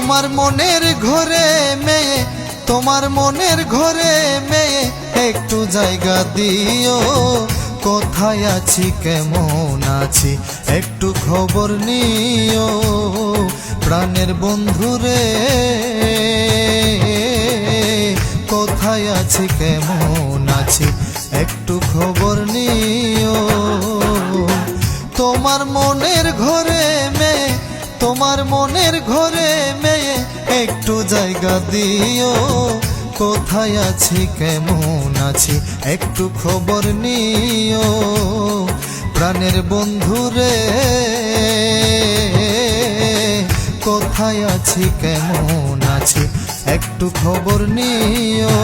তোমার মনের ঘরে মেয়ে, তোমার মনের ঘরে মেয়ে, একটু জায়গা দিও। কোথায় আছি কেমন আছি একটু খবর নিও। প্রাণের বন্ধুরে কোথায় আছি কেমন আছি একটু খবর নিও। তোমার মনের ঘরে মেয়ে, তোমার মনের ঘরে মেয়ে, একটু জায়গা দিও। কোথায় আছি কেমন আছি একটু খবর নিও। প্রাণের বন্ধুরে কোথায় আছি কেমন আছি একটু খবর নিও।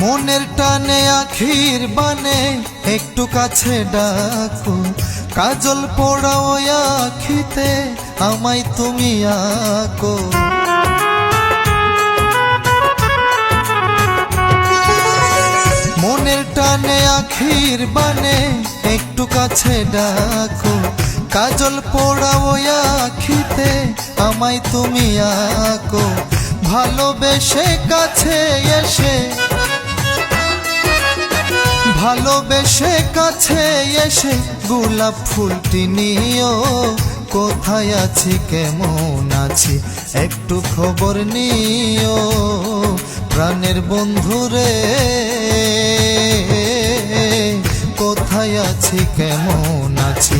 মনের টানে আখির বানে একটু কাছে ডাকো। কাজল পোড়াও আখিতে আমায় তুমি আঁকো। মনের টানে আখির বানে একটু কাছে ডাকো। কাজল পোড়াও আখিতে আমায় তুমি আঁকো। ভালোবেসে কাছে এসে, ভালোবেসে কাছে এসে গোলাপ ফুলটি নিও। কোথায় আছি কেমন আছি একটু খবর নিও। প্রাণের বন্ধুরে কোথায় আছি কেমন আছি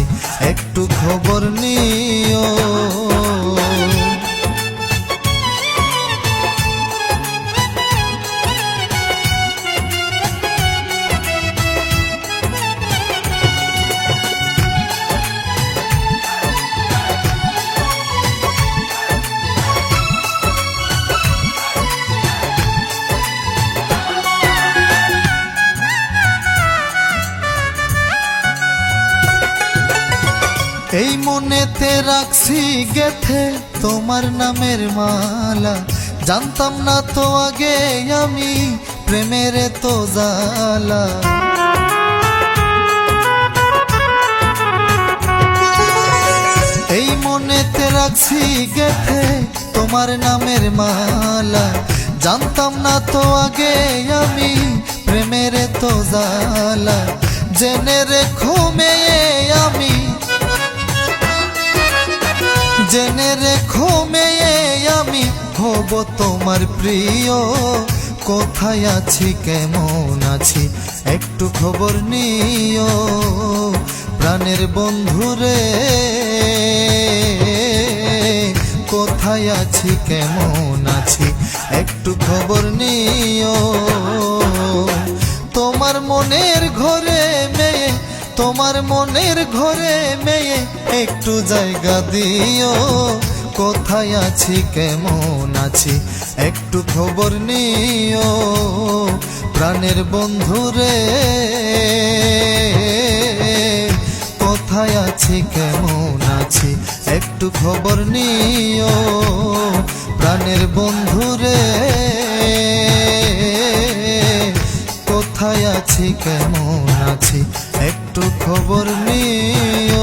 একটু খবর নিও। এই মনেতে রাখছি গেথে তোমার নামের মালা। জানতাম না তো আগে আমি প্রেমের তো জালা। এই মনেতে রাখছি গেথে তোমার নামের মালা। জানতাম না তো আগে আমি প্রেমের তো জালা। জেনে রেখো মেয়ে আমি, জেনে রেখো মেয়ে আমি হব তোমার প্রিয়। কোথায় আছি কেমন আছি একটু খবর নিও। প্রাণের বন্ধুরে কোথায় আছি কেমন আছি একটু খবর নিও। তোমার মনের ঘরে মেয়ে, তোমার মনের ঘরে মেয়ে, একটু জায়গা দিও। কোথায় আছি কেমন আছি একটু খবর নিও। প্রাণের বন্ধুরে কোথায় আছি কেমন আছি একটু খবর নিও। প্রাণের বন্ধুরে কোথায় আছি কেমন আছি একটু খবর নিও।